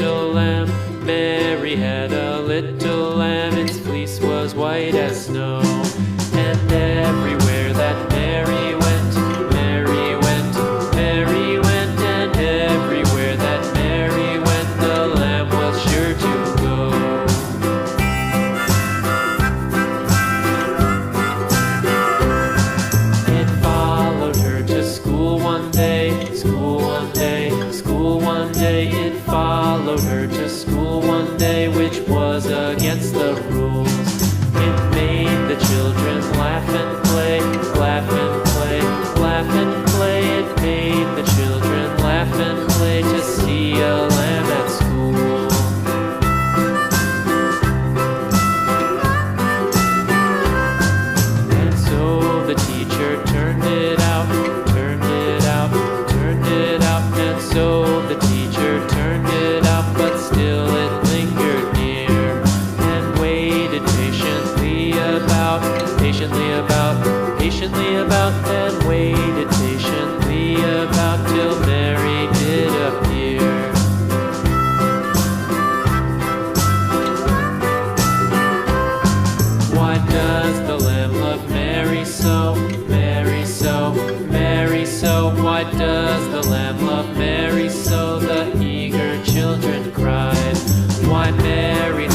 little lamb. Mary had a little lamb, its fleece was white as snow. And everywhere that Mary went, Mary went, Mary went, and everywhere that Mary went, the lamb was sure to go. It followed her to school one day, school one day, school one day. It followed her to school one day, which was against the rules. It made the children laugh and play, laugh and play, laugh and play. It made the children laugh and play to see a lamb at school. And so the teacher turned it out, turned it out, turned it out. And so the teacher turned it out, but still it lingered near and waited patiently about, patiently about, patiently about, and waited patiently about till Mary did appear. Why does the lamb love Mary so, Mary so, Mary so? Why does the lamb love Mary so? The eager children cried. Why Mary